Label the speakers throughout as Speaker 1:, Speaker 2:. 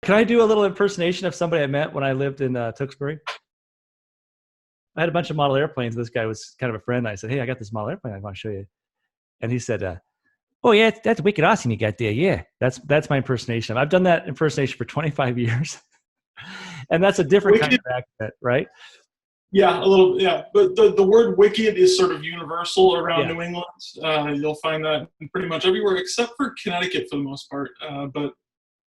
Speaker 1: Can I do a little impersonation of somebody I met when I lived in Tewksbury? I had a bunch of model airplanes. This guy was kind of a friend. I said, "Hey, I got this model airplane I want to show you." And he said, "Oh yeah, that's wicked awesome you got there. Yeah, that's my impersonation. I've done that impersonation for 25 years." And that's a different kind
Speaker 2: Wicked,
Speaker 1: of accent, right?
Speaker 2: yeah, a little, yeah. But the word wicked is sort of universal around
Speaker 1: Yeah.
Speaker 2: New England. You'll find that pretty much everywhere except for Connecticut for the most part. But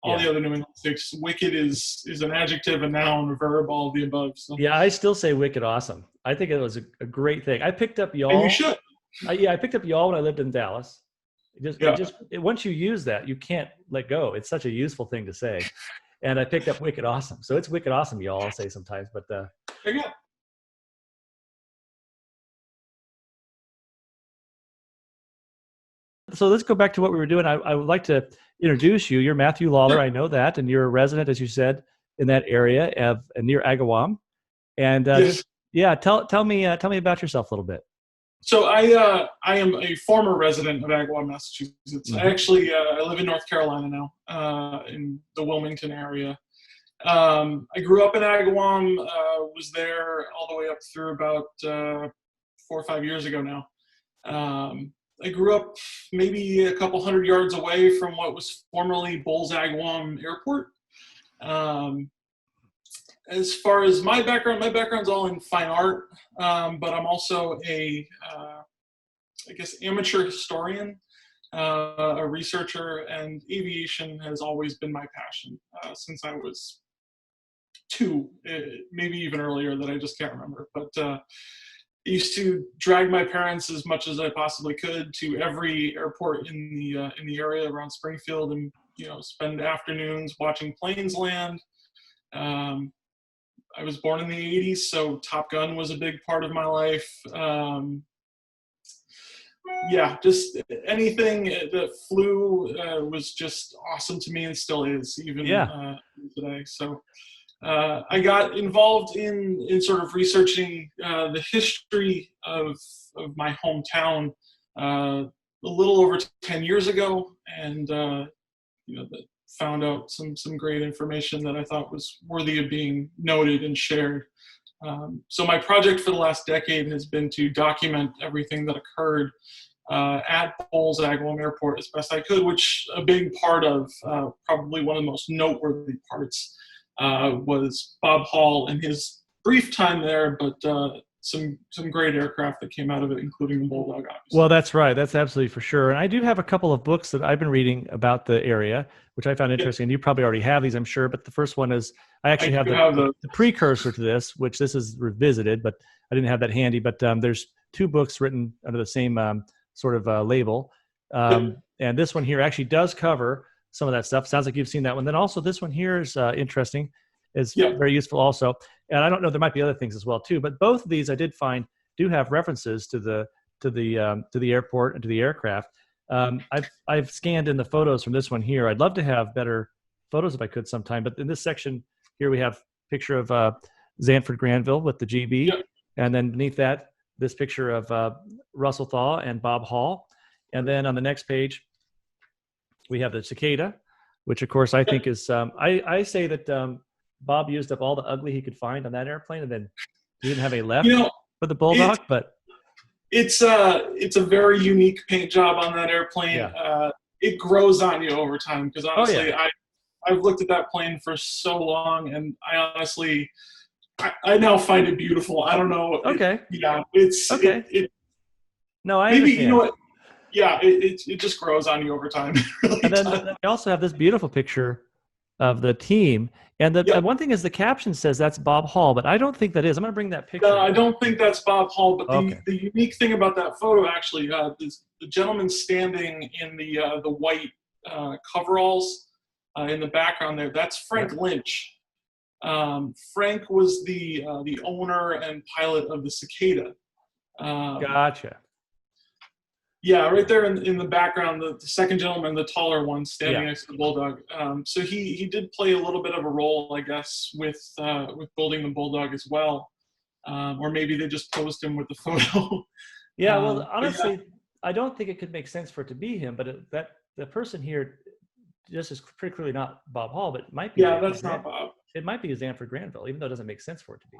Speaker 2: all
Speaker 1: Yeah.
Speaker 2: the other New England states, wicked is an adjective, a noun, a verb, all of the above. So,
Speaker 1: Yeah, I still say wicked awesome. I think it was a great thing. I picked up
Speaker 2: and you
Speaker 1: y'all.
Speaker 2: should.
Speaker 1: I picked up y'all when I lived in Dallas.
Speaker 2: Yeah.
Speaker 1: Once you use that, you can't let go. It's such a useful thing to say. And I picked up wicked awesome. So it's wicked awesome, y'all, I'll say sometimes. But
Speaker 2: There you go.
Speaker 1: so let's go back to what we were doing. I would like to introduce you. You're Matthew Lawlor. I know that. And you're a resident, as you said, in that area of near Agawam. And
Speaker 2: Yes.
Speaker 1: tell me about yourself a little bit.
Speaker 2: So I am a former resident of Agawam, Massachusetts.
Speaker 1: Mm-hmm.
Speaker 2: I live in North Carolina now, in the Wilmington area. I grew up in Agawam, was there all the way up through about 4 or 5 years ago now. I grew up maybe a couple hundred yards away from what was formerly Bowles Agawam Airport. As far as my background's all in fine art, but I'm also I guess, amateur historian, a researcher, and aviation has always been my passion since I was 2, maybe even earlier that I just can't remember. But I used to drag my parents as much as I possibly could to every airport in the area around Springfield, and spend afternoons watching planes land. I was born in the 80s, so Top Gun was a big part of my life. Yeah, just anything that flew was just awesome to me and still is, even today. So I got involved in sort of researching the history of my hometown a little over 10 years ago, and found out some great information that I thought was worthy of being noted and shared. So my project for the last decade has been to document everything that occurred at Bowles Agawam Airport as best I could, which a big part of, probably one of the most noteworthy parts, was Bob Hall and his brief time there, but some great aircraft that came out of it, including the Bulldog, obviously.
Speaker 1: Well, that's right. That's absolutely for sure. And I do have a couple of books that I've been reading about the area, which I found interesting. And you probably already have these, I'm sure. But the first one is, I actually have the precursor to this, which this is revisited, but I didn't have that handy. But there's 2 books written under the same sort of label. And this one here actually does cover some of that stuff. Sounds like you've seen that one. Then also this one here is interesting. Is very useful also. And I don't know, there might be other things as well too, but both of these I did find do have references to the airport and to the aircraft. I've scanned in the photos from this one here. I'd love to have better photos if I could sometime, but in this section here we have a picture of Zanford Granville with the GB, and then beneath that this picture of Russell Thaw and Bob Hall, and then on the next page we have the Cicada, which of course I think is I say that Bob used up all the ugly he could find on that airplane, and then he didn't have any left for the Bulldog. But
Speaker 2: it's a very unique paint job on that airplane.
Speaker 1: Yeah.
Speaker 2: It grows on you over time, because honestly, I've looked at that plane for so long, and I honestly, I now find it beautiful. I don't know.
Speaker 1: Okay.
Speaker 2: It's
Speaker 1: okay. No, I
Speaker 2: maybe
Speaker 1: understand.
Speaker 2: You know what? Yeah, it just grows on you over time. Really,
Speaker 1: and then we also have this beautiful picture of the team. And the one thing is the caption says that's Bob Hall, but I don't think that is. I'm going to bring that picture.
Speaker 2: I don't think that's Bob Hall, but the unique thing about that photo actually is the gentleman standing in the white coveralls in the background there. That's Frank Lynch. Frank was the owner and pilot of the Cicada.
Speaker 1: Gotcha.
Speaker 2: Yeah, right there in the background, the second gentleman, the taller one, standing next to the Bulldog. So he did play a little bit of a role, I guess, with building the Bulldog as well, or maybe they just posed him with the photo.
Speaker 1: Yeah, well, honestly, I don't think it could make sense for it to be him, but the person here this is pretty clearly not Bob Hall, but it might be.
Speaker 2: Yeah, that's not Bob.
Speaker 1: It might be Zanford Granville, even though it doesn't make sense for it to be.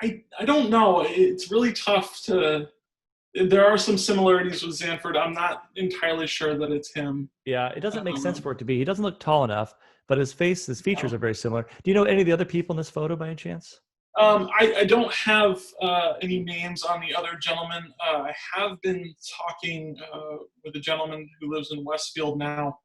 Speaker 2: I don't know. It's really tough to. There are some similarities with Zanford. I'm not entirely sure that it's him.
Speaker 1: Yeah, it doesn't make sense for it to be. He doesn't look tall enough, but his features are very similar. Do you know any of the other people in this photo by any chance?
Speaker 2: I don't have any names on the other gentlemen. I have been talking with a gentleman who lives in Westfield now.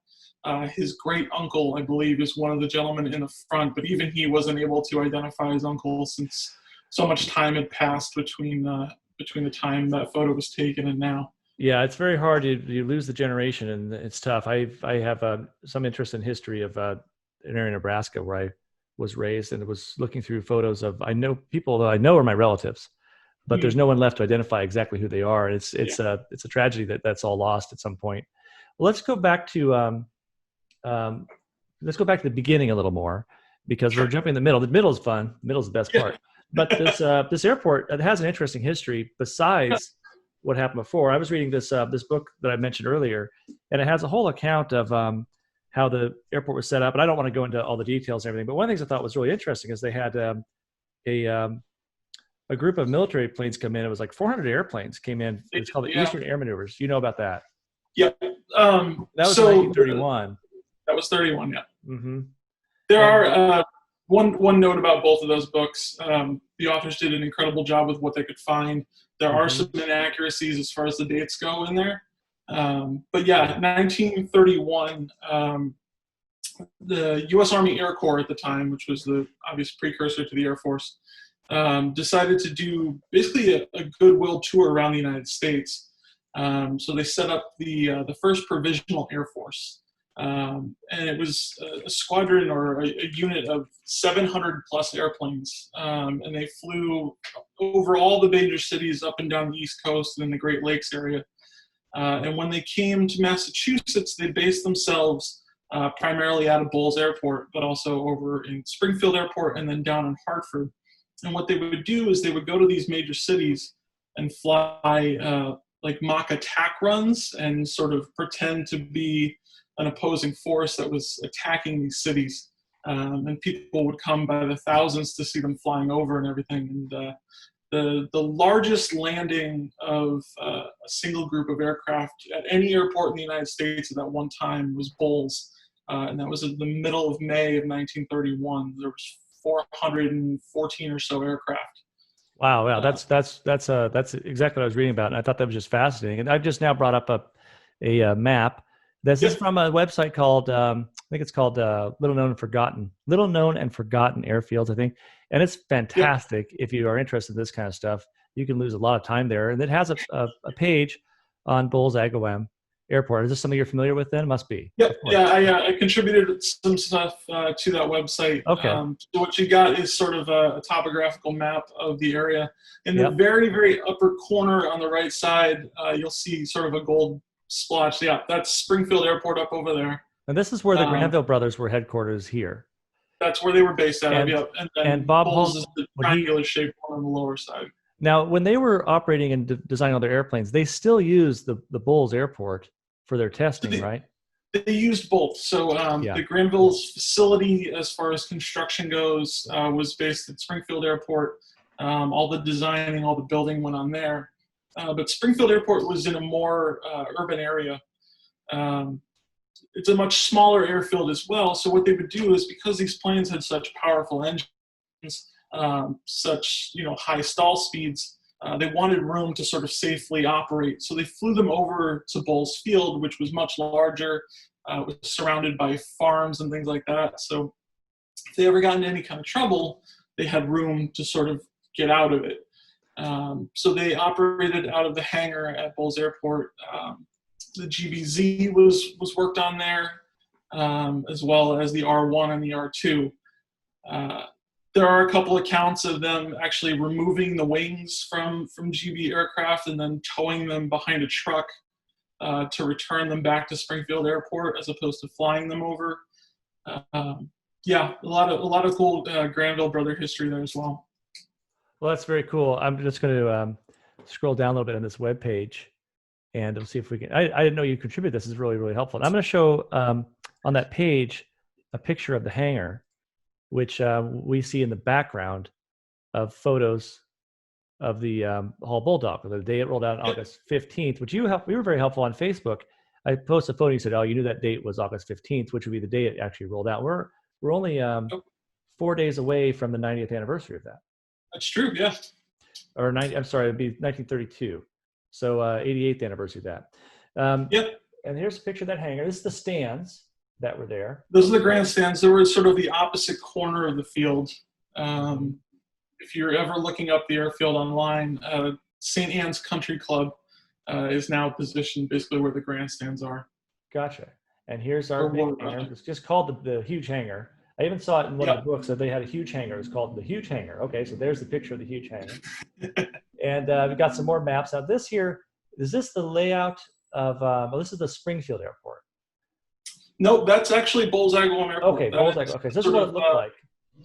Speaker 2: His great uncle, I believe, is one of the gentlemen in the front, but even he wasn't able to identify his uncle since so much time had passed between the time that photo was taken and now.
Speaker 1: Yeah, it's very hard. You lose the generation, and it's tough. I have some interest in history of an area in Nebraska where I was raised, and it was looking through photos of people that I know are my relatives, but there's no one left to identify exactly who they are. And it's a tragedy that's all lost at some point. Well, let's go back to the beginning a little more, because we're jumping in the middle. The middle is fun. The middle is the best part. But this airport, it has an interesting history besides what happened before. I was reading this book that I mentioned earlier, and it has a whole account of how the airport was set up. And I don't want to go into all the details and everything, but one of the things I thought was really interesting is they had a group of military planes come in. It was like 400 airplanes came in. It's called the Eastern Air Maneuvers. You know about that?
Speaker 2: Yeah.
Speaker 1: That was 1931.
Speaker 2: That was 31, yeah.
Speaker 1: Mm-hmm.
Speaker 2: There are one note about both of those books. The authors did an incredible job with what they could find. There are some inaccuracies as far as the dates go in there. But yeah, 1931, the U.S. Army Air Corps at the time, which was the obvious precursor to the Air Force, decided to do basically a goodwill tour around the United States. So they set up the first Provisional Air Force. And it was a squadron or a unit of 700 plus airplanes. And they flew over all the major cities up and down the East Coast and in the Great Lakes area. And when they came to Massachusetts, they based themselves primarily out of Bowles Airport, but also over in Springfield Airport and then down in Hartford. And what they would do is they would go to these major cities and fly like mock attack runs and sort of pretend to be an opposing force that was attacking these cities. And people would come by the thousands to see them flying over and everything. And the largest landing of a single group of aircraft at any airport in the United States at that one time was Bowles. And that was in the middle of May of 1931. There was 414 or so aircraft.
Speaker 1: Wow. That's exactly what I was reading about. And I thought that was just fascinating. And I've just now brought up a map. This is from a website called, I think it's called Little Known and Forgotten Airfields, I think. And it's fantastic. If you are interested in this kind of stuff, you can lose a lot of time there. And it has a page on Bowles Agawam Airport. Is this something you're familiar with then? Must be.
Speaker 2: Yeah, I contributed some stuff to that website.
Speaker 1: Okay.
Speaker 2: So what you got is sort of a topographical map of the area. In the very, very upper corner on the right side, you'll see sort of a gold splotch. Yeah, that's Springfield Airport up over there.
Speaker 1: And this is where the Granville brothers were headquarters here.
Speaker 2: That's where they were based out of, yep.
Speaker 1: And Bob
Speaker 2: Bowles is the triangular shaped one on the lower side.
Speaker 1: Now, when they were operating and designing all their airplanes, they still used the Bowles Airport for their testing, right?
Speaker 2: They used both. So the Granville's facility, as far as construction goes, was based at Springfield Airport. All the designing, all the building went on there. But Springfield Airport was in a more urban area. It's a much smaller airfield as well. So what they would do is, because these planes had such powerful engines, such high stall speeds, they wanted room to sort of safely operate. So they flew them over to Bowles Field, which was much larger, was surrounded by farms and things like that. So if they ever got into any kind of trouble, they had room to sort of get out of it. So they operated out of the hangar at Bowles Airport. The GBZ was worked on there, as well as the R1 and the R2. There are a couple accounts of them actually removing the wings from GB aircraft and then towing them behind a truck to return them back to Springfield Airport, as opposed to flying them over. A lot of cool Granville brother history there as well.
Speaker 1: Well, that's very cool. I'm just going to scroll down a little bit on this webpage. and we'll see if we can. I didn't know you contribute. This is really, really helpful. And I'm going to show on that page a picture of the hangar, which we see in the background of photos of the Hall Bulldog. The day it rolled out on August 15th, which we were very helpful on Facebook. I posted a photo. You said, "Oh, you knew that date was August 15th, which would be the day it actually rolled out." We're only 4 days away from the 90th anniversary of that.
Speaker 2: That's true. Yeah.
Speaker 1: Or I'm sorry, it'd be 1932. So 88th anniversary of that.
Speaker 2: Yep.
Speaker 1: And here's a picture of that hangar. This is the stands that were there.
Speaker 2: Those are the grandstands. They were sort of the opposite corner of the field. If you're ever looking up the airfield online, St. Anne's Country Club is now positioned basically where the grandstands are.
Speaker 1: Gotcha. And here's our big hangar. It's just called the huge hangar. I even saw it in one of the books that they had a huge hangar. It's called the huge hangar. Okay, so there's the picture of the huge hangar. And we've got some more maps. Now this here, is this the layout of, well, this is the Springfield Airport.
Speaker 2: Nope, that's actually Bowles Agawam Airport.
Speaker 1: Okay, Bowles Agawam. Okay, so this is what it looked like.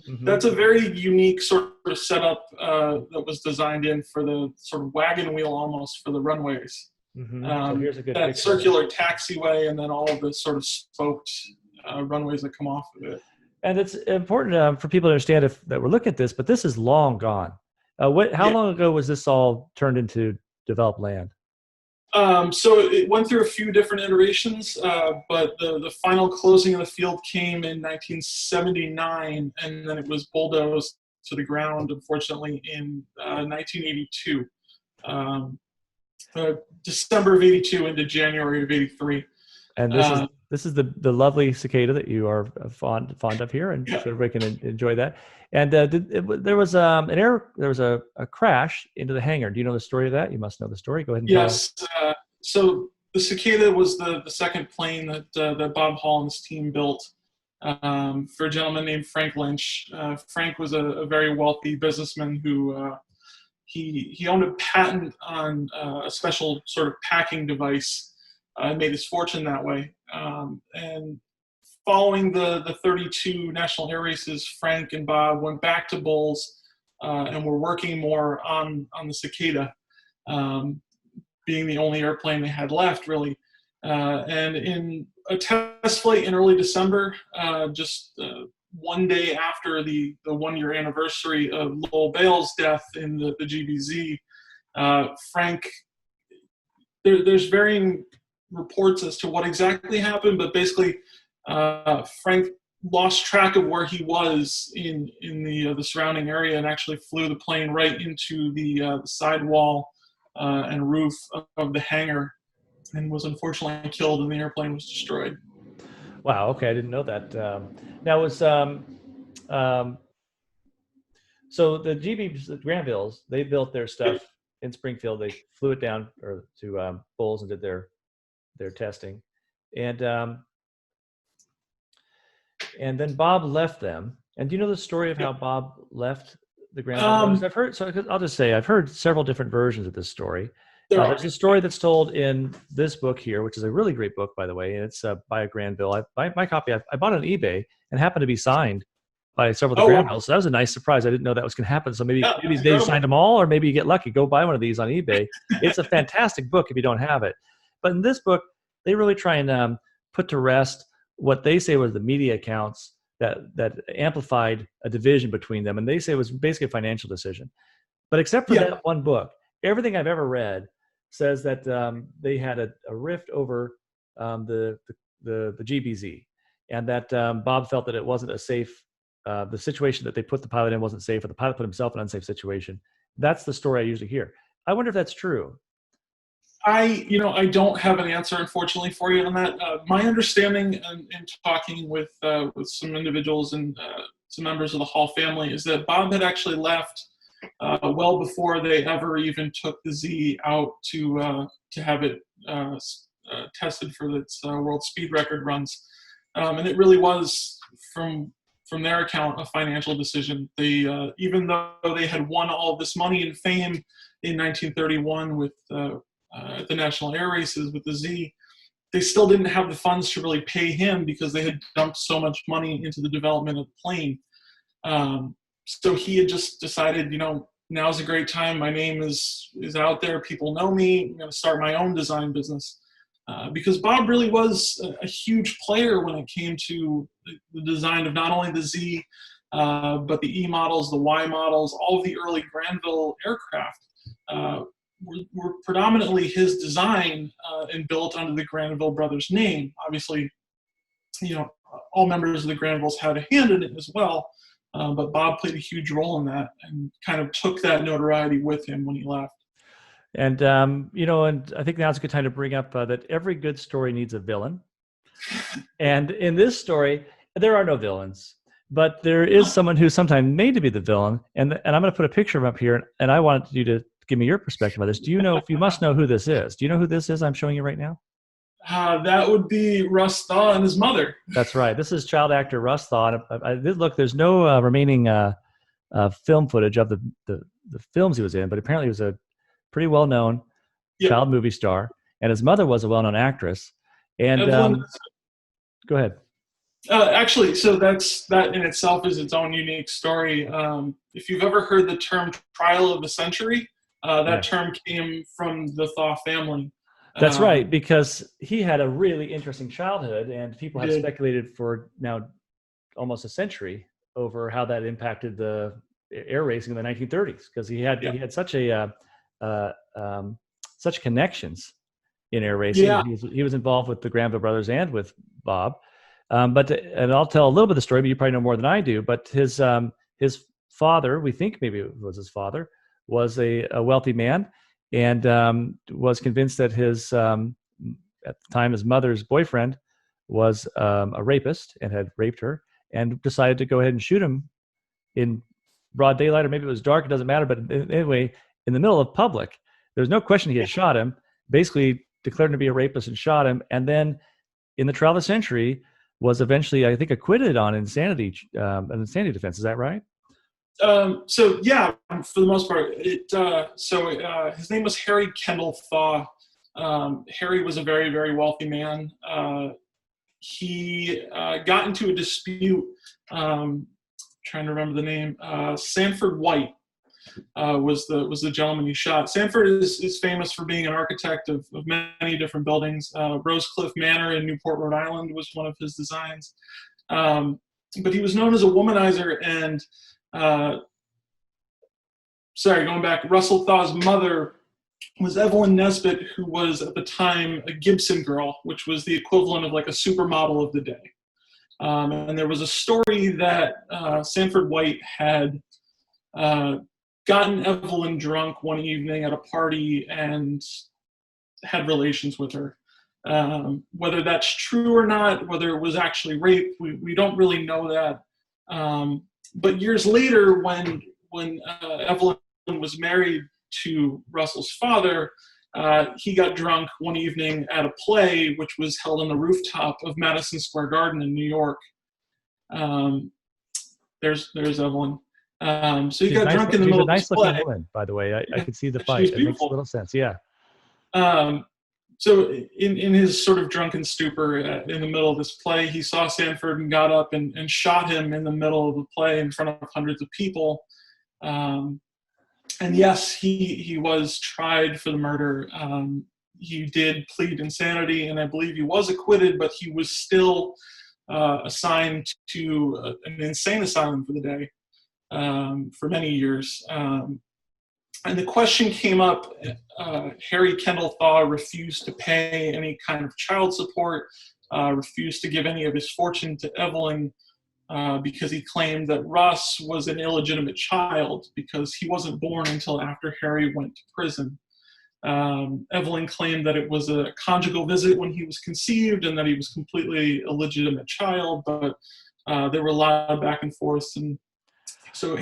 Speaker 2: Mm-hmm. That's a very unique sort of setup that was designed in for the sort of wagon wheel almost for the runways.
Speaker 1: Mm-hmm. So here's a good
Speaker 2: that
Speaker 1: picture.
Speaker 2: Circular taxiway and then all of the sort of spoked runways that come off of it.
Speaker 1: And it's important for people to understand that we're looking at this, but this is long gone. How long ago was this all turned into developed land?
Speaker 2: So it went through a few different iterations, but the final closing of the field came in 1979, and then it was bulldozed to the ground, unfortunately, in 1982. December of 82 into January of 83.
Speaker 1: And this is the lovely cicada that you are fond of here, and so everybody can enjoy that. And there was a crash into the hangar. Do you know the story of that? You must know the story. Go ahead and
Speaker 2: yes. So the Cicada was the second plane that Bob Hall and his team built for a gentleman named Frank Lynch. Frank was a very wealthy businessman who he owned a patent on a special sort of packing device. Made his fortune that way. And following the 32 national air races, Frank and Bob went back to Bowles and were working more on the Cicada, being the only airplane they had left, really. And in a test flight in early December, just one day after the 1 year anniversary of Lowell Bales' death in the GBZ, Frank, there's varying reports as to what exactly happened, but basically Frank lost track of where he was in the surrounding area and actually flew the plane right into the sidewall and roof of the hangar and was unfortunately killed, and the airplane was destroyed.
Speaker 1: Wow. Okay, I didn't know that. Now was so the the Granvilles, they built their stuff in Springfield. They flew it down to Bowles and did their testing, and then Bob left them. And do you know the story of how Bob left the Granvilles? I've heard. So I'll just say I've heard several different versions of this story. There's a story that's told in this book here, which is a really great book, by the way, and it's by a Granville. My copy, I bought it on eBay and happened to be signed by several of the Granvilles. So that was a nice surprise. I didn't know that was going to happen. So maybe they signed them all, or maybe you get lucky. Go buy one of these on eBay. It's a fantastic book if you don't have it. But in this book, they really try and put to rest what they say was the media accounts that amplified a division between them. And they say it was basically a financial decision. But except for that one book, everything I've ever read says that they had a rift over the GBZ, and that Bob felt that it wasn't a safe, the situation that they put the pilot in wasn't safe, or the pilot put himself in an unsafe situation. That's the story I usually hear. I wonder if that's true.
Speaker 2: I don't have an answer, unfortunately, for you on that. My understanding in talking with some individuals and some members of the Hall family is that Bob had actually left well before they ever even took the Z out to have it tested for its world speed record runs. And it really was, from their account, a financial decision. They even though they had won all this money and fame in 1931 with the national air races with the Z, they still didn't have the funds to really pay him because they had dumped so much money into the development of the plane. So he had just decided, now's a great time. My name is out there. People know me. I'm going to start my own design business. Because Bob really was a huge player when it came to the design of not only the Z, but the E models, the Y models, all of the early Granville aircraft were predominantly his design and built under the Granville brothers name. Obviously, all members of the Granvilles had a hand in it as well, but Bob played a huge role in that and kind of took that notoriety with him when he left.
Speaker 1: And, and I think now's a good time to bring up that every good story needs a villain. And in this story, there are no villains, but there is someone who's sometimes made to be the villain. And I'm going to put a picture of him up here, and I wanted you to give me your perspective on this. Do you know, you must know who this is. Do you know who this is I'm showing you right now?
Speaker 2: That would be Russ Thaw and his mother.
Speaker 1: That's right. This is child actor Russ Thaw. Look, there's no remaining film footage of the films he was in, but apparently he was a pretty well-known child movie star, and his mother was a well-known actress. And go ahead.
Speaker 2: Actually, so that in itself is its own unique story. If you've ever heard the term "trial of the century," that term came from the Thaw family.
Speaker 1: That's right, because he had a really interesting childhood, and people have speculated for now almost a century over how that impacted the air racing in the 1930s, because he had such such connections in air racing. Yeah. He was involved with the Granville brothers and with Bob. And I'll tell a little bit of the story, but you probably know more than I do. But his father, we think maybe it was his father, was a wealthy man, and was convinced that his at the time his mother's boyfriend was a rapist and had raped her, and decided to go ahead and shoot him in broad daylight, or maybe it was dark. It doesn't matter. But anyway, in the middle of public, there's no question he had shot him. Basically, declared him to be a rapist and shot him, and then in the trial of the century, was eventually, I think, acquitted on insanity, an insanity defense. Is that right?
Speaker 2: So yeah, for the most part, his name was Harry Kendall Thaw. Harry was a very, very wealthy man. He got into a dispute. Trying to remember the name. Sanford White was the gentleman he shot. Sanford is famous for being an architect of many different buildings. Rosecliff Manor in Newport, Rhode Island was one of his designs. But he was known as a womanizer, and going back, Russell Thaw's mother was Evelyn Nesbitt, who was at the time a Gibson girl, which was the equivalent of like a supermodel of the day. And there was a story that Sanford White had gotten Evelyn drunk one evening at a party and had relations with her. Whether that's true or not, whether it was actually rape, we don't really know that. But years later, when Evelyn was married to Russell's father, he got drunk one evening at a play which was held on the rooftop of Madison Square Garden in New York. There's Evelyn. So he got drunk in the middle of the play. She's a nice-looking
Speaker 1: woman, by the way. I can see the fight. It makes a little sense, yeah.
Speaker 2: So in his sort of drunken stupor in the middle of this play, he saw Sanford and got up and shot him in the middle of the play in front of hundreds of people. And yes, he was tried for the murder. He did plead insanity, and I believe he was acquitted, but he was still assigned to an insane asylum for the day for many years. And the question came up, Harry Kendall Thaw refused to pay any kind of child support, refused to give any of his fortune to Evelyn, because he claimed that Russ was an illegitimate child because he wasn't born until after Harry went to prison. Evelyn claimed that it was a conjugal visit when he was conceived and that he was completely illegitimate child, but there were a lot of back and forth. And so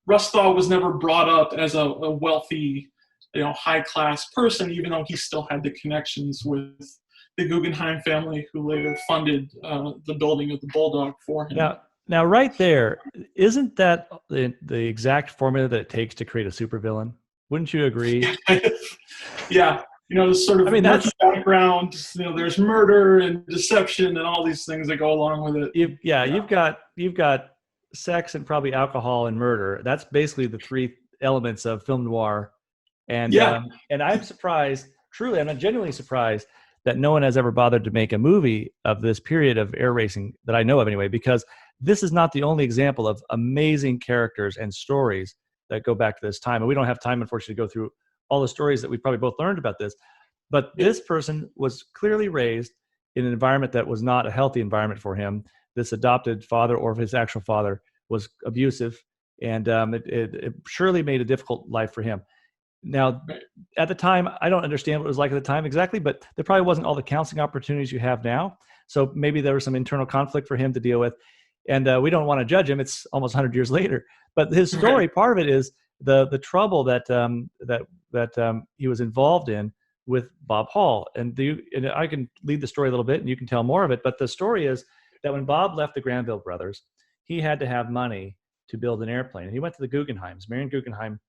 Speaker 2: Russ Thaw was never brought up as a wealthy, high-class person, even though he still had the connections with the Guggenheim family, who later funded the building of the Bulldog for him.
Speaker 1: Now, right there, isn't that the exact formula that it takes to create a supervillain? Wouldn't you agree?
Speaker 2: Yeah. Sort of murky background. There's murder and deception and all these things that go along with it.
Speaker 1: You've got sex and probably alcohol and murder. That's basically the three elements of film noir. And and I'm surprised, truly, I'm genuinely surprised that no one has ever bothered to make a movie of this period of air racing that I know of anyway, because this is not the only example of amazing characters and stories that go back to this time. And we don't have time, unfortunately, to go through all the stories that we probably both learned about this. But this person was clearly raised in an environment that was not a healthy environment for him. This adopted father, or his actual father, was abusive, and it surely made a difficult life for him. Now, at the time, I don't understand what it was like at the time exactly, but there probably wasn't all the counseling opportunities you have now. So maybe there was some internal conflict for him to deal with. And we don't want to judge him. It's almost 100 years later. But his story, part of it is the trouble that he was involved in with Bob Hall. And I can lead the story a little bit, and you can tell more of it. But the story is that when Bob left the Granville brothers, he had to have money to build an airplane. And he went to the Guggenheims. Marion Guggenheim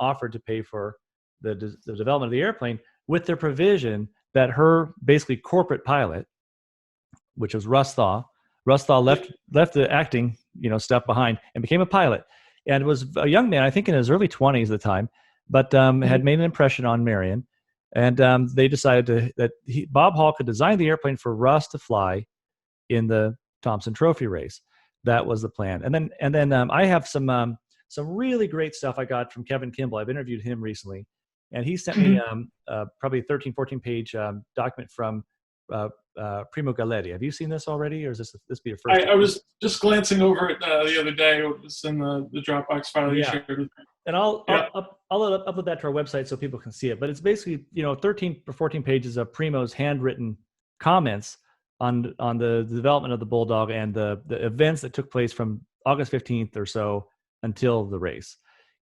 Speaker 1: offered to pay for the development of the airplane, with the provision that her basically corporate pilot, which was Russ Thaw left the acting stuff behind and became a pilot, and was a young man, I think in his early 20s at the time, but had made an impression on Marion. And they decided that Bob Hall could design the airplane for Russ to fly in the Thompson Trophy race. That was the plan. And then I have some really great stuff I got from Kevin Kimball. I've interviewed him recently, and he sent me probably a 13, 14-page document from Primo Galetti. Have you seen this already, or is this be your first?
Speaker 2: I was just glancing over it the other day. It was in the Dropbox file you shared.
Speaker 1: And I'll upload that to our website so people can see it. But it's basically 13 or 14 pages of Primo's handwritten comments on the development of the Bulldog and the events that took place from August 15th or so until the race.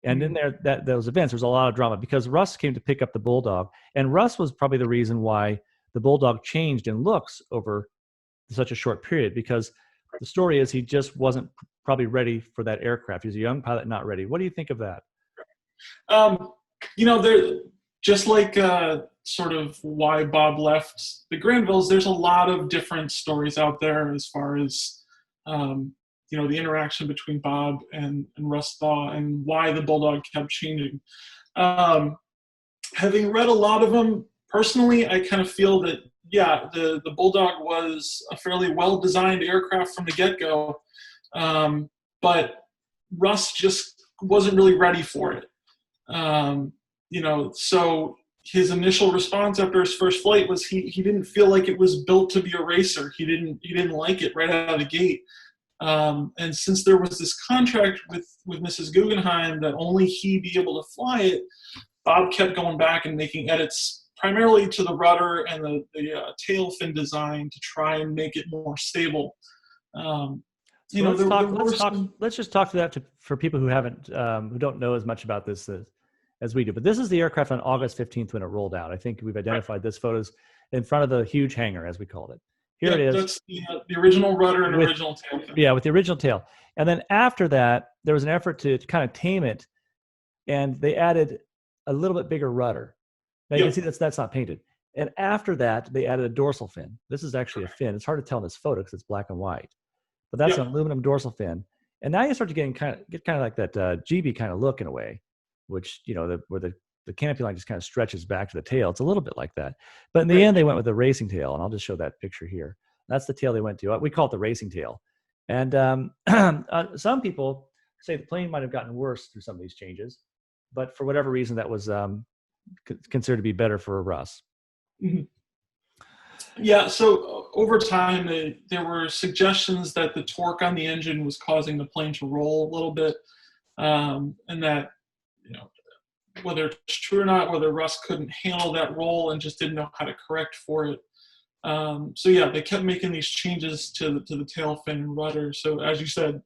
Speaker 1: And in there, those events, there's a lot of drama because Russ came to pick up the Bulldog, and Russ was probably the reason why the Bulldog changed in looks over such a short period, because the story is he just wasn't probably ready for that aircraft. He was a young pilot, not ready. What do you think of that?
Speaker 2: There, just like sort of why Bob left the Granvilles, there's a lot of different stories out there as far as, the interaction between Bob and Russ Thaw and why the Bulldog kept changing. Having read a lot of them, personally, I kind of feel that, the Bulldog was a fairly well-designed aircraft from the get-go, but Russ just wasn't really ready for it. So his initial response after his first flight was he didn't feel like it was built to be a racer. He didn't like it right out of the gate. And since there was this contract with Mrs. Guggenheim that only he be able to fly it, Bob kept going back and making edits primarily to the rudder and the tail fin design to try and make it more stable.
Speaker 1: Let's just talk to that for people who who don't know as much about this as we do. But this is the aircraft on August 15th when it rolled out. I think we've identified this photos in front of the huge hangar, as we called it. Here it is.
Speaker 2: That's the original rudder and original tail fin.
Speaker 1: Yeah, with the original tail. And then after that, there was an effort to kind of tame it, and they added a little bit bigger rudder. Now you can see that's not painted. And after that, they added a dorsal fin. This is actually a fin. It's hard to tell in this photo because it's black and white. But that's an aluminum dorsal fin. And now you start to get kind of like that GB kind of look in a way, which, where the canopy line just kind of stretches back to the tail. It's a little bit like that. But in the end, they went with the racing tail. And I'll just show that picture here. That's the tail they went to. We call it the racing tail. And some people say the plane might have gotten worse through some of these changes. But for whatever reason, that was considered to be better for Russ.
Speaker 2: Mm-hmm. Yeah, so over time, there were suggestions that the torque on the engine was causing the plane to roll a little bit, and that, whether it's true or not, whether Russ couldn't handle that roll and just didn't know how to correct for it. They kept making these changes to the tail fin and rudder. So as you said,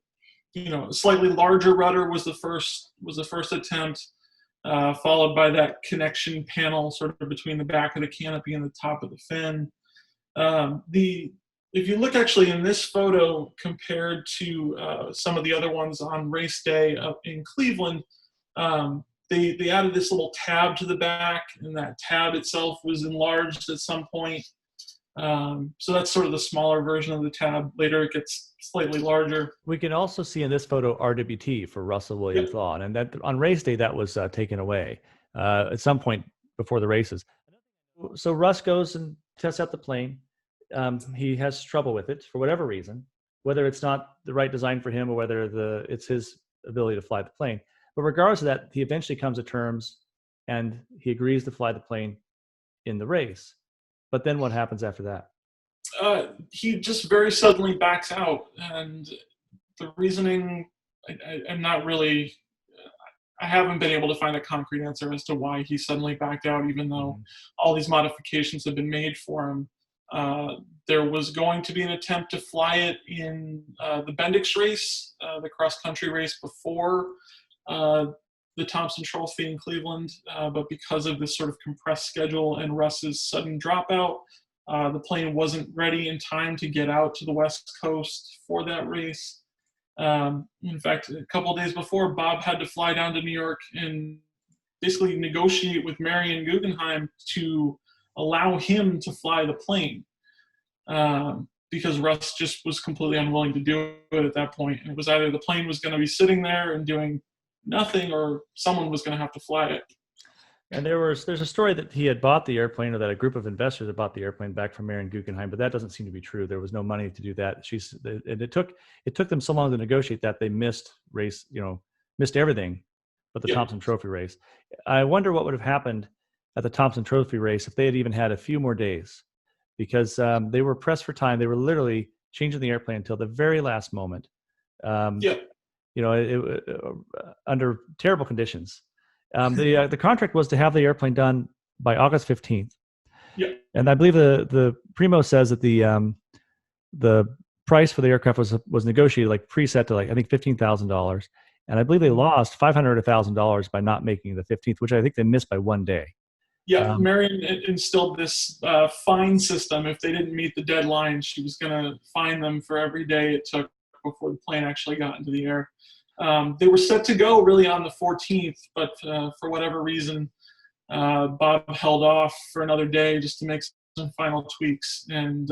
Speaker 2: a slightly larger rudder was the first attempt, followed by that connection panel sort of between the back of the canopy and the top of the fin. If you look actually in this photo compared to some of the other ones on race day up in Cleveland, they added this little tab to the back, and that tab itself was enlarged at some point. So that's sort of the smaller version of the tab. Later it gets slightly larger.
Speaker 1: We can also see in this photo RWT for Russell William
Speaker 2: Yep.
Speaker 1: Thaw, and that on race day that was taken away at some point before the races. So Russ goes and tests out the plane. He has trouble with it for whatever reason, whether it's not the right design for him or whether it's his ability to fly the plane. But regardless of that, he eventually comes to terms and he agrees to fly the plane in the race. But then what happens after that?
Speaker 2: He just very suddenly backs out, and the reasoning, I'm not really, I haven't been able to find a concrete answer as to why he suddenly backed out, even though all these modifications have been made for him. There was going to be an attempt to fly it in the Bendix race, the cross-country race before the Thompson Trophy in Cleveland, but because of this sort of compressed schedule and Russ's sudden dropout, the plane wasn't ready in time to get out to the West Coast for that race. In fact, a couple of days before, Bob had to fly down to New York and basically negotiate with Marion Guggenheim to allow him to fly the plane, because Russ just was completely unwilling to do it at that point. And it was either the plane was going to be sitting there and doing nothing, or someone was going to have to fly it.
Speaker 1: And there's a story that he had bought the airplane, or that a group of investors had bought the airplane back from Marion Guggenheim, but that doesn't seem to be true. There was no money to do that. And it took them so long to negotiate that they missed everything but the Thompson Trophy race. I wonder what would have happened at the Thompson Trophy race if they had even had a few more days, because they were pressed for time. They were literally changing the airplane until the very last moment. Under terrible conditions. The contract was to have the airplane done by August 15th.
Speaker 2: Yeah.
Speaker 1: And I believe the Primo says that the price for the aircraft was negotiated, like preset to, like, I think $15,000. And I believe they lost $500,000 by not making the 15th, which I think they missed by one day.
Speaker 2: Yeah, Marion instilled this fine system. If they didn't meet the deadline, she was going to fine them for every day it took before the plane actually got into the air. They were set to go really on the 14th, but for whatever reason, Bob held off for another day just to make some final tweaks. And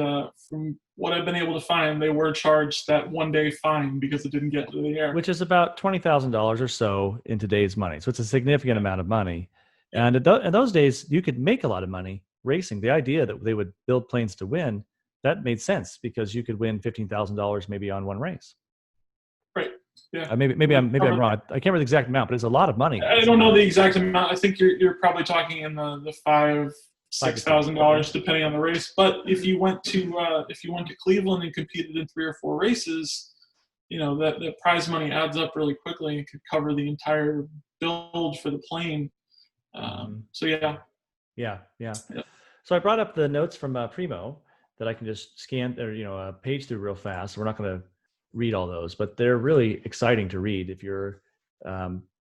Speaker 2: from what I've been able to find, they were charged that one-day fine because it didn't get into the air.
Speaker 1: Which is about $20,000 or so in today's money. So it's a significant amount of money. And in those days, you could make a lot of money racing. The idea that they would build planes to win, that made sense because you could win $15,000 maybe on one race.
Speaker 2: Right. Yeah.
Speaker 1: Maybe I'm wrong. I can't remember the exact amount, but it's a lot of money.
Speaker 2: I don't know the exact amount. I think you're probably talking in the $6,000 depending on the race. But if you went to Cleveland and competed in 3 or 4 races, that prize money adds up really quickly and could cover the entire build for the plane. So yeah. So I brought up the notes from Primo that I can just scan or page through real fast. We're not going to read all those, but they're really exciting to read if you're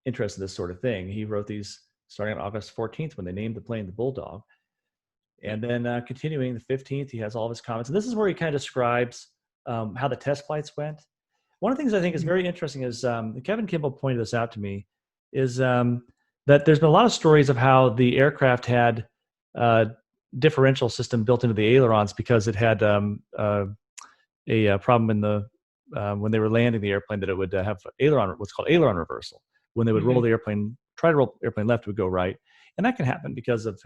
Speaker 2: interested in this sort of thing. He wrote these starting on August 14th when they named the plane the Bulldog, and then continuing the 15th, he has all of his comments. And this is where he kind of describes how the test flights went. One of the things I think is very interesting is Kevin Kimball pointed this out to me is that there's been a lot of stories of how the aircraft had differential system built into the ailerons because it had a problem in the when they were landing the airplane, that it would have what's called aileron reversal. When they would roll the airplane, try to roll the airplane left, it would go right, and that can happen because of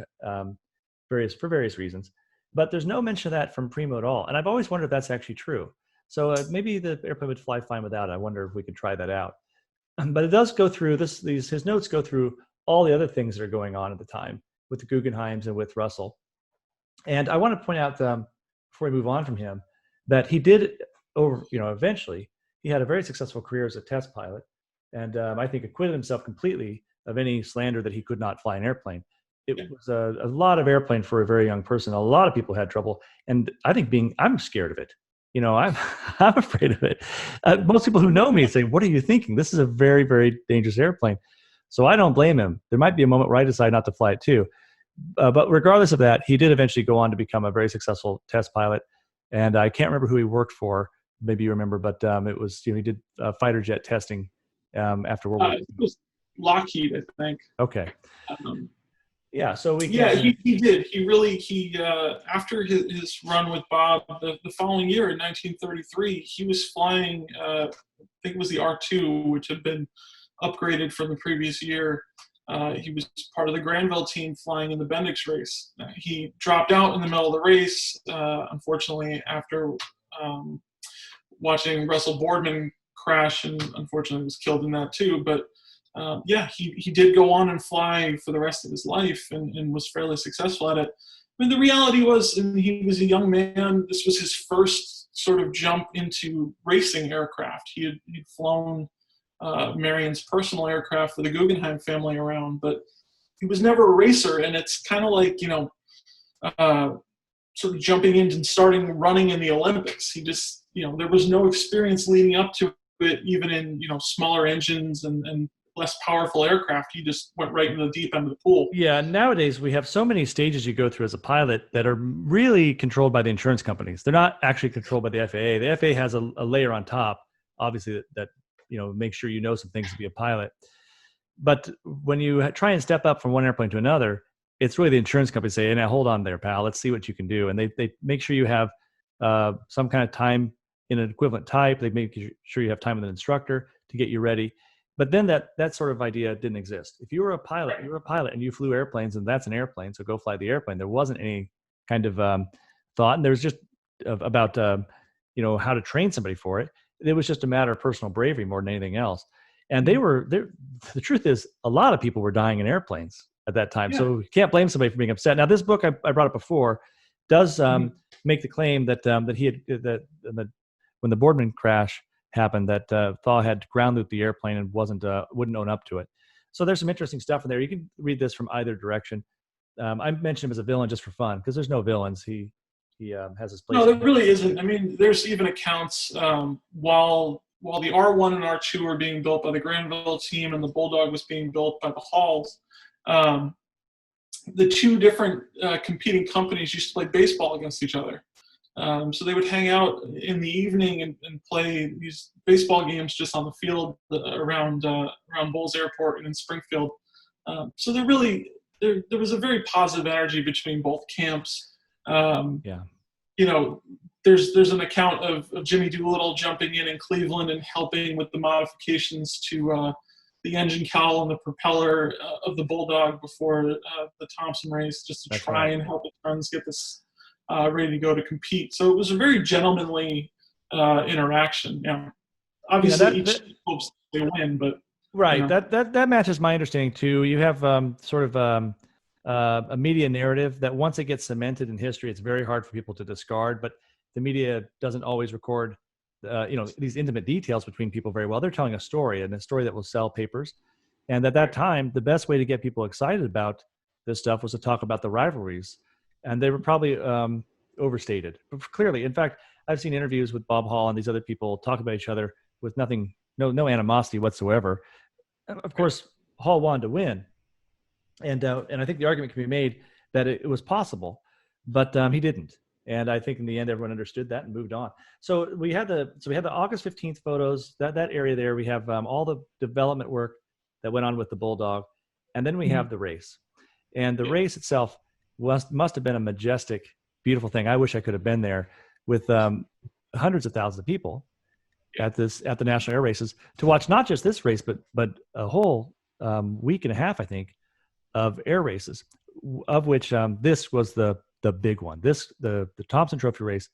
Speaker 2: various reasons. But there's no mention of that from Primo at all, and I've always wondered if that's actually true. So maybe the airplane would fly fine without it. I wonder if we could try that out. But it does go through his notes go through all the other things that are going on at the time with the Guggenheims and with Russell. And I want to point out before we move on from him that he did eventually he had a very successful career as a test pilot, and I think acquitted himself completely of any slander that he could not fly an airplane. It was a lot of airplane for a very young person. A lot of people had trouble, and I think I'm scared of it. I'm afraid of it. Most people who know me say, "What are you thinking? This is a very, very dangerous airplane." So I don't blame him. There might be a moment where I decide not to fly it too. But regardless of that, he did eventually go on to become a very successful test pilot. And I can't remember who he worked for. Maybe you remember, but it was he did fighter jet testing after World War II. It was Lockheed, I think.
Speaker 1: Okay. Yeah, so we can.
Speaker 2: Yeah, he did. He after his run with Bob, the following year in 1933, he was flying. I think it was the R2, which had been upgraded from the previous year. He was part of the Granville team flying in the Bendix race. He dropped out in the middle of the race, unfortunately, after watching Russell Boardman crash, and unfortunately was killed in that too. But yeah, he did go on and fly for the rest of his life and was fairly successful at it. I mean, the reality was, and he was a young man, this was his first sort of jump into racing aircraft. He'd flown Marion's personal aircraft for the Guggenheim family around, but he was never a racer. And it's kind of like, sort of jumping in and starting running in the Olympics. He just, there was no experience leading up to it, even in, smaller engines and less powerful aircraft. He just went right into the deep end of the pool.
Speaker 1: Yeah, nowadays we have so many stages you go through as a pilot that are really controlled by the insurance companies. They're not actually controlled by the FAA. The FAA has a layer on top, obviously, that make sure some things to be a pilot. But when you try and step up from one airplane to another, it's really the insurance company saying, "Now hold on there, pal. Let's see what you can do." And they make sure you have some kind of time in an equivalent type. They make sure you have time with an instructor to get you ready. But then that sort of idea didn't exist. If you were a pilot, you were a pilot and you flew airplanes, and that's an airplane, so go fly the airplane. There wasn't any kind of thought, and there was just about how to train somebody for it. It was just a matter of personal bravery more than anything else. And the truth is, a lot of people were dying in airplanes at that time. Yeah. So you can't blame somebody for being upset. Now, this book, I brought it before, does make the claim that when the Boardman crash happened, that Thaw had ground looped the airplane and wouldn't own up to it. So there's some interesting stuff in there. You can read this from either direction. I mentioned him as a villain just for fun, because there's no villains. He has his place.
Speaker 2: No, there really isn't. I mean, there's even accounts while the R1 and R2 were being built by the Granville team and the Bulldog was being built by the Halls, the two different competing companies used to play baseball against each other. So they would hang out in the evening and play these baseball games just on the field around Bowles Airport and in Springfield. So there was a very positive energy between both camps. There's an account of Jimmy Doolittle jumping in Cleveland and helping with the modifications to the engine cowl and the propeller of the Bulldog before the Thompson race, just to try and help the friends get this ready to go to compete. So it was a very gentlemanly interaction. Obviously each team hopes they win, but
Speaker 1: right. That matches my understanding too. You have sort of a media narrative that once it gets cemented in history, it's very hard for people to discard. But the media doesn't always record, these intimate details between people very well. They're telling a story, and a story that will sell papers. And at that time, the best way to get people excited about this stuff was to talk about the rivalries, and they were probably overstated. But clearly, in fact, I've seen interviews with Bob Hall and these other people talk about each other with no animosity whatsoever. Of course, Hall wanted to win. And I think the argument can be made that it was possible, but he didn't. And I think in the end, everyone understood that and moved on. So we had the August 15th photos, that area there. We have all the development work that went on with the Bulldog. And then we have the race. And the race itself must have been a majestic, beautiful thing. I wish I could have been there with hundreds of thousands of people at the National Air Races to watch not just this race, but a whole week and a half, I think, of air races, of which this was the big one. The Thompson Trophy race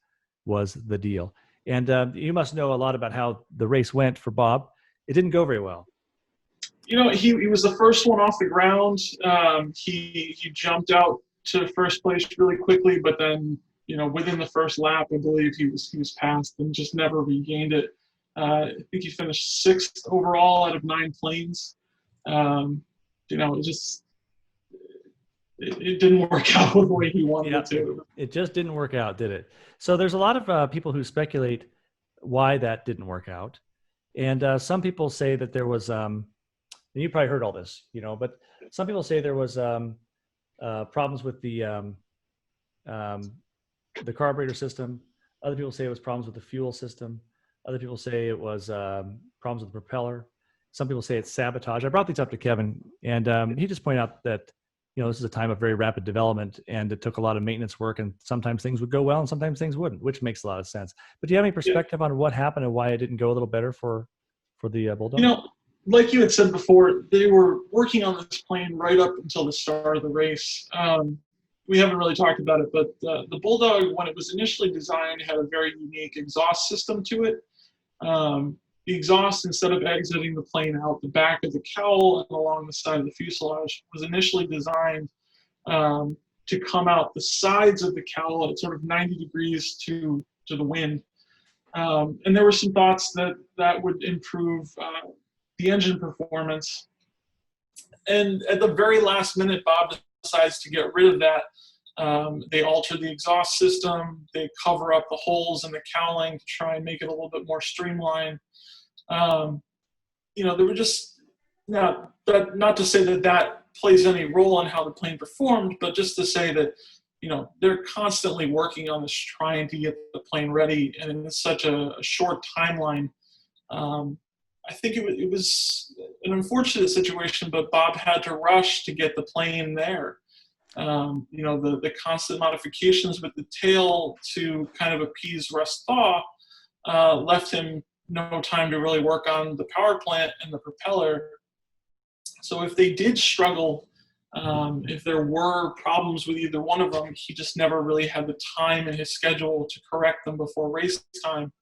Speaker 1: was the deal. And you must know a lot about how the race went for Bob. It didn't go very well.
Speaker 2: He was the first one off the ground. He jumped out to first place really quickly, but then within the first lap, I believe he was passed and just never regained it. I think he finished 6th overall out of 9 planes. It didn't work out the way he wanted it to.
Speaker 1: It just didn't work out, did it? So there's a lot of people who speculate why that didn't work out. And some people say that there was, and you probably heard all this, but some people say there was problems with the carburetor system. Other people say it was problems with the fuel system. Other people say it was problems with the propeller. Some people say it's sabotage. I brought these up to Kevin, and he just pointed out that this is a time of very rapid development, and it took a lot of maintenance work, and sometimes things would go well and sometimes things wouldn't, which makes a lot of sense. But do you have any perspective on what happened and why it didn't go a little better for the Bulldog?
Speaker 2: Like you had said before, they were working on this plane right up until the start of the race. We haven't really talked about it, but the Bulldog, when it was initially designed, had a very unique exhaust system to it. The exhaust, instead of exiting the plane out the back of the cowl and along the side of the fuselage, was initially designed to come out the sides of the cowl at sort of 90 degrees to the wind. And there were some thoughts that would improve the engine performance. And at the very last minute, Bob decides to get rid of that. They alter the exhaust system. They cover up the holes in the cowling to try and make it a little bit more streamlined. There were just not to say that plays any role in how the plane performed, but just to say that they're constantly working on this, trying to get the plane ready, and in such a short timeline. I think it was an unfortunate situation, but Bob had to rush to get the plane there. The constant modifications with the tail to kind of appease rust thaw left him no time to really work on the power plant and the propeller. So if they did struggle, if there were problems with either one of them, he just never really had the time in his schedule to correct them before race time.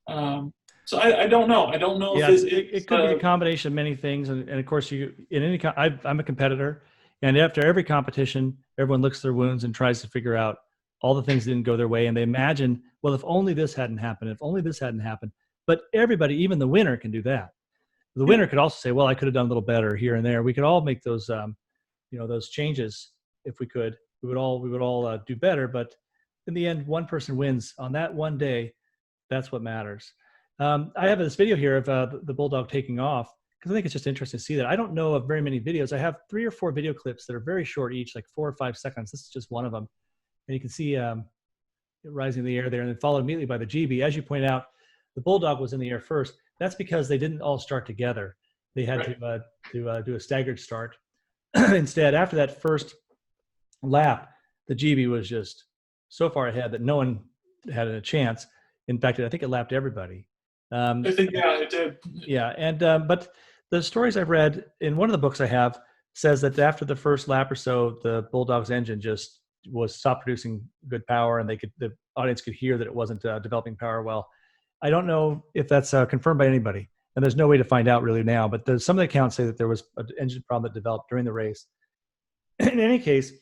Speaker 2: So I don't know. I don't know.
Speaker 1: Yeah, it could be a combination of many things, and of course, I'm a competitor, and after every competition, everyone looks at their wounds and tries to figure out all the things that didn't go their way, and they imagine, well, if only this hadn't happened, if only this hadn't happened. But everybody, even the winner, can do that. The winner could also say, well, I could have done a little better here and there. We could all make those, those changes if we could. We would all do better. But in the end, one person wins on that one day. That's what matters. I have this video here of the Bulldog taking off, because I think it's just interesting to see that. I don't know of very many videos. I have 3 or 4 video clips that are very short each, like 4 or 5 seconds. This is just one of them. And you can see it rising in the air there, and then followed immediately by the GB. As you point out, the Bulldog was in the air first. That's because they didn't all start together. They had to do a staggered start. Instead, after that first lap, the GB was just so far ahead that no one had a chance. In fact, I think it lapped everybody.
Speaker 2: I think, it did.
Speaker 1: Yeah, and but the stories I've read in one of the books I have says that after the first lap or so, the Bulldog's engine just stopped producing good power, and the audience could hear that it wasn't developing power well. I don't know if that's confirmed by anybody, and there's no way to find out really now. But some of the accounts say that there was an engine problem that developed during the race. In any case,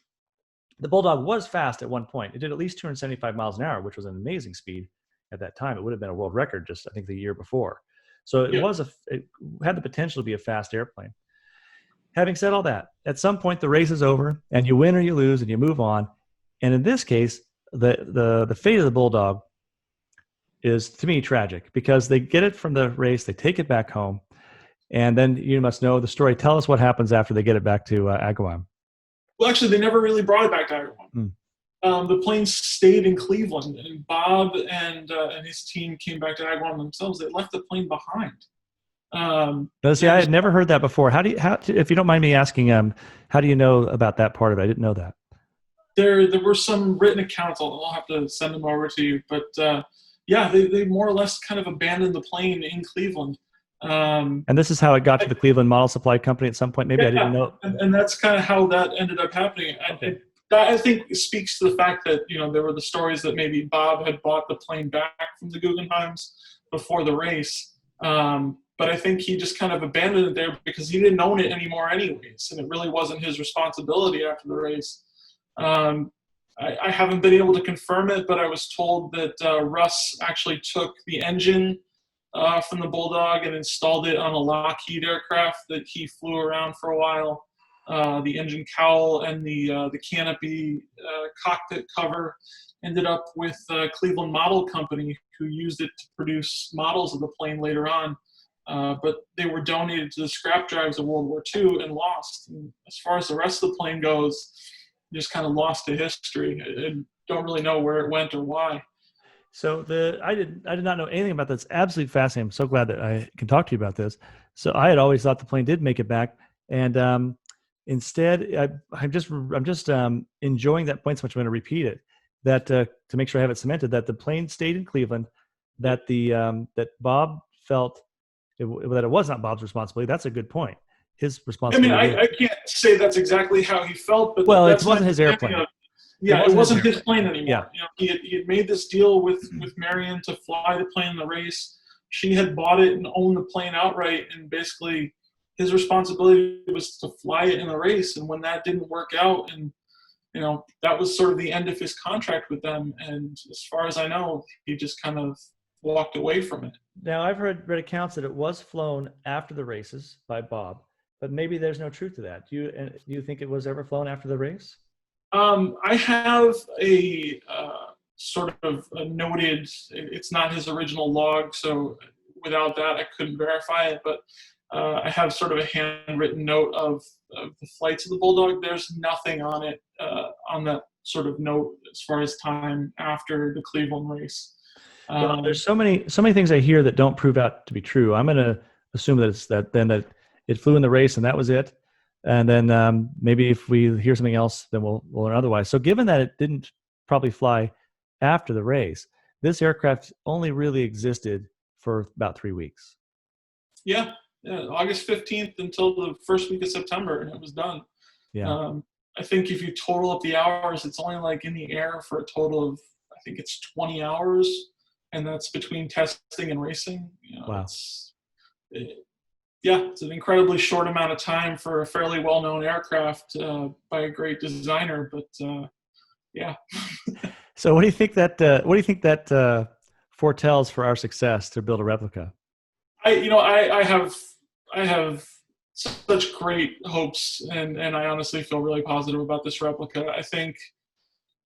Speaker 1: the Bulldog was fast at one point. It did at least 275 miles an hour, which was an amazing speed. At that time, it would have been a world record just, I think, the year before. So it had the potential to be a fast airplane. Having said all that, at some point the race is over, and you win or you lose, and you move on. And in this case, the fate of the Bulldog is, to me, tragic, because they get it from the race, they take it back home, and then you must know the story. Tell us what happens after they get it back to Agawam.
Speaker 2: Well, actually, they never really brought it back to Agawam. The plane stayed in Cleveland, and Bob and his team came back to Agawam themselves. They left the plane behind.
Speaker 1: I had never heard that before. How if you don't mind me asking, how do you know about that part of it? I didn't know that.
Speaker 2: There were some written accounts. I'll have to send them over to you. But they more or less kind of abandoned the plane in Cleveland.
Speaker 1: And this is how it got to the Cleveland Model Supply Company at some point. Maybe I didn't know.
Speaker 2: And that's kind of how that ended up happening.
Speaker 1: Okay.
Speaker 2: That, I think, speaks to the fact that there were the stories that maybe Bob had bought the plane back from the Guggenheims before the race. But I think he just kind of abandoned it there because he didn't own it anymore anyways, and it really wasn't his responsibility after the race. I haven't been able to confirm it, but I was told that Russ actually took the engine from the Bulldog and installed it on a Lockheed aircraft that he flew around for a while. The engine cowl and the canopy cockpit cover ended up with Cleveland Model Company, who used it to produce models of the plane later on. But they were donated to the scrap drives of World War II and lost. And as far as the rest of the plane goes, just kind of lost to history. I don't really know where it went or why.
Speaker 1: So I did not know anything about this. Absolutely fascinating. I'm so glad that I can talk to you about this. So I had always thought the plane did make it back, and Instead, I'm just enjoying that point so much. I'm going to repeat it, that to make sure I have it cemented, that the plane stayed in Cleveland, that that Bob felt that it was not Bob's responsibility. That's a good point. His responsibility.
Speaker 2: I mean, I can't say that's exactly how he felt, but
Speaker 1: well,
Speaker 2: it
Speaker 1: wasn't his airplane.
Speaker 2: It wasn't his plane anymore.
Speaker 1: Yeah.
Speaker 2: He had made this deal with Marion to fly the plane in the race. She had bought it and owned the plane outright, and basically his responsibility was to fly it in the race. And when that didn't work out, and that was sort of the end of his contract with them. And as far as I know, he just kind of walked away from it.
Speaker 1: Now, I've read accounts that it was flown after the races by Bob, but maybe there's no truth to that. Do you think it was ever flown after the race?
Speaker 2: I have a sort of a noted, it's not his original log, so without that I couldn't verify it, but I have sort of a handwritten note of the flights of the Bulldog. There's nothing on it, on that sort of note as far as time after the Cleveland race.
Speaker 1: Well, there's so many things I hear that don't prove out to be true. I'm going to assume that it's that it flew in the race and that was it. And then maybe if we hear something else, then we'll learn otherwise. So given that it didn't probably fly after the race, this aircraft only really existed for about 3 weeks.
Speaker 2: Yeah, August 15th until the first week of September, and it was done.
Speaker 1: Yeah.
Speaker 2: I think if you total up the hours, it's only like in the air for a total of, I think it's 20 hours, and that's between testing and racing.
Speaker 1: Wow.
Speaker 2: It's an incredibly short amount of time for a fairly well-known aircraft by a great designer, but yeah.
Speaker 1: So what do you think that foretells for our success to build a replica?
Speaker 2: I have such great hopes, and I honestly feel really positive about this replica. I think,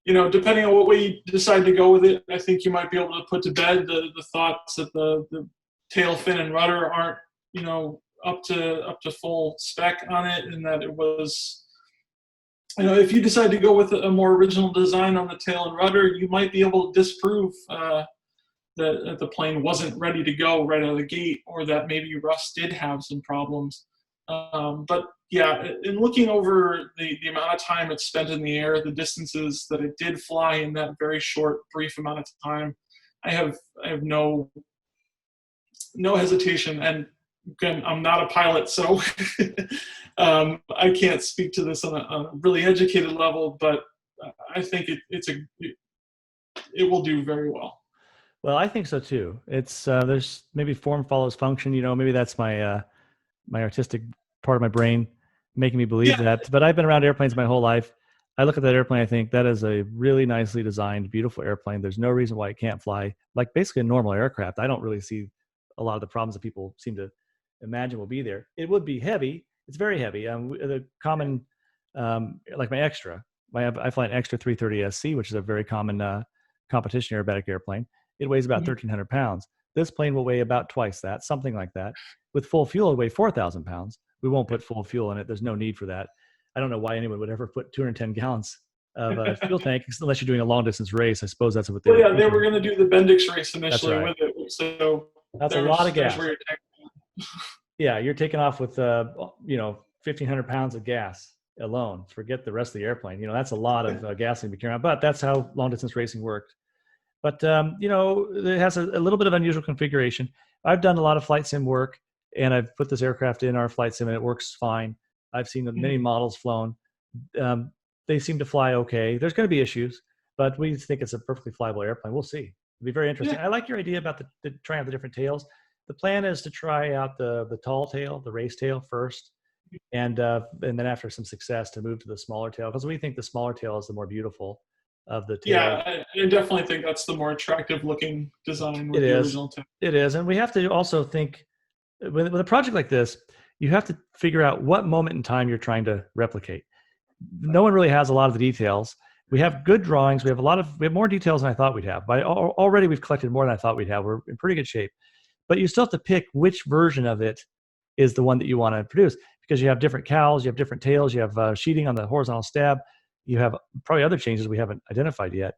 Speaker 2: depending on what way you decide to go with it, I think you might be able to put to bed the thoughts that the tail fin and rudder aren't, up to full spec on it, and that it was, if you decide to go with a more original design on the tail and rudder, you might be able to disprove that the plane wasn't ready to go right out of the gate, or that maybe Russ did have some problems. But yeah, in looking over the amount of time it spent in the air, the distances that it did fly in that very short, brief amount of time, I have no hesitation. And again, I'm not a pilot, so I can't speak to this on a really educated level, but I think it will do very well.
Speaker 1: Well, I think so too. It's there's maybe form follows function. Maybe that's my my artistic part of my brain making me believe that. But I've been around airplanes my whole life. I look at that airplane, I think that is a really nicely designed, beautiful airplane. There's no reason why it can't fly like basically a normal aircraft. I don't really see a lot of the problems that people seem to imagine will be there. It would be heavy. It's very heavy. The common, like my Extra, I fly an Extra 330 SC, which is a very common competition aerobatic airplane. It weighs about 1,300 pounds. This plane will weigh about twice that, something like that. With full fuel, it will weigh 4,000 pounds. We won't put full fuel in it. There's no need for that. I don't know why anyone would ever put 210 gallons of fuel tank unless you're doing a long distance race. I suppose that's what they
Speaker 2: were. Yeah, they were going to do the Bendix race initially
Speaker 1: right.
Speaker 2: with it. So
Speaker 1: that's a lot of gas. Yeah, you're taking off with 1,500 pounds of gas alone. Forget the rest of the airplane. That's a lot of gas to be carrying around. But that's how long distance racing worked. But it has a little bit of unusual configuration. I've done a lot of flight sim work, and I've put this aircraft in our flight sim, and it works fine. I've seen many models flown. They seem to fly okay. There's going to be issues, but we think it's a perfectly flyable airplane. We'll see. It'll be very interesting. Yeah. I like your idea about trying out the different tails. The plan is to try out the tall tail, the race tail first, and then after some success to move to the smaller tail, because we think the smaller tail is the more beautiful of the tail.
Speaker 2: Yeah, I definitely think that's the more attractive looking design with the original tail.
Speaker 1: It is, and we have to also think, with a project like this, you have to figure out what moment in time you're trying to replicate. No one really has a lot of the details. We have good drawings. We have more details than I thought we'd have. But already we've collected more than I thought we'd have. We're in pretty good shape. But you still have to pick which version of it is the one that you want to produce, because you have different cowls, you have different tails, you have sheeting on the horizontal stab, you have probably other changes we haven't identified yet.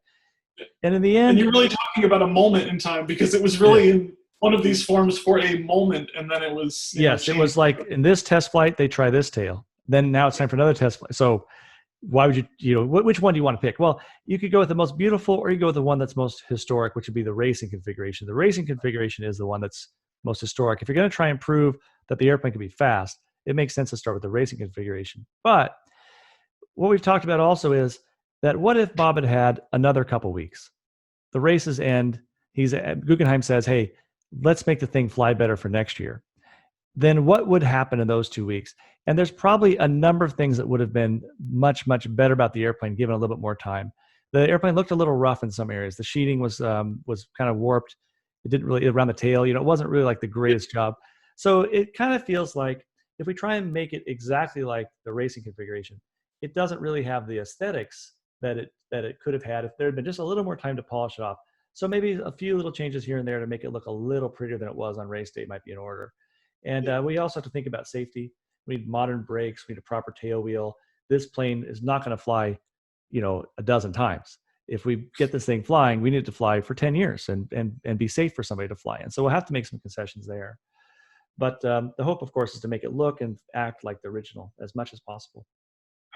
Speaker 1: And in the end,
Speaker 2: and you're really talking about a moment in time, because it was really in one of these forms for a moment, and then it was
Speaker 1: it was like in this test flight they try this tail, then now it's time for another test flight. So why would which one do you want to pick? Well, you could go with the most beautiful, or you go with the one that's most historic, which would be the racing configuration. The racing configuration is the one that's most historic. If you're going to try and prove that the airplane can be fast, it makes sense to start with the racing configuration. But what we've talked about also is that what if Bob had had another couple weeks? The races end. Guggenheim says, hey, let's make the thing fly better for next year. Then what would happen in those 2 weeks? And there's probably a number of things that would have been much, much better about the airplane given a little bit more time. The airplane looked a little rough in some areas. The sheeting was kind of warped. It didn't really, around the tail, it wasn't really like the greatest job. So it kind of feels like if we try and make it exactly like the racing configuration, it doesn't really have the aesthetics that it could have had if there had been just a little more time to polish it off. So maybe a few little changes here and there to make it look a little prettier than it was on race day might be in order. And we also have to think about safety. We need modern brakes. We need a proper tail wheel. This plane is not going to fly, a dozen times. If we get this thing flying, we need it to fly for 10 years and be safe for somebody to fly in. So we'll have to make some concessions there. But the hope, of course, is to make it look and act like the original as much as possible.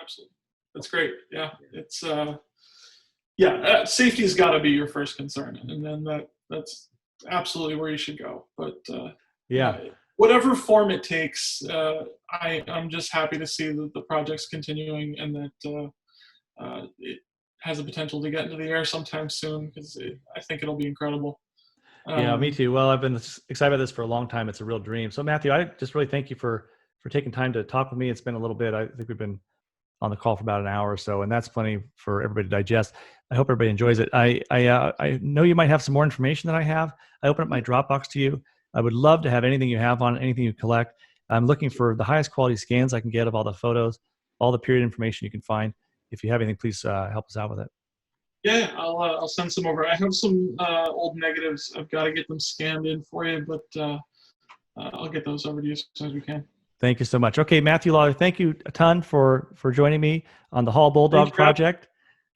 Speaker 2: Absolutely. That's great. Yeah. It's, safety's got to be your first concern. And then that's absolutely where you should go. But whatever form it takes, I'm just happy to see that the project's continuing and that it has the potential to get into the air sometime soon, because I think it'll be incredible.
Speaker 1: Yeah, me too. Well, I've been excited about this for a long time. It's a real dream. So Matthew, I just really thank you for taking time to talk with me. It's been a little bit. I think we've been on the call for about an hour or so, and that's plenty for everybody to digest. I hope everybody enjoys it. I know you might have some more information than I have. I open up my Dropbox to you. I would love to have anything you have on, anything you collect. I'm looking for the highest quality scans I can get of all the photos, all the period information you can find. If you have anything, please help us out with it.
Speaker 2: Yeah, I'll send some over. I have some old negatives. I've got to get them scanned in for you, but I'll get those over to you as soon as we can.
Speaker 1: Thank you so much. Okay, Matthew Lawlor, thank you a ton for joining me on the Hall Bulldog Project.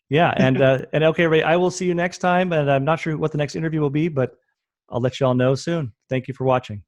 Speaker 1: Yeah, and okay, Ray, I will see you next time, and I'm not sure what the next interview will be, but I'll let you all know soon. Thank you for watching.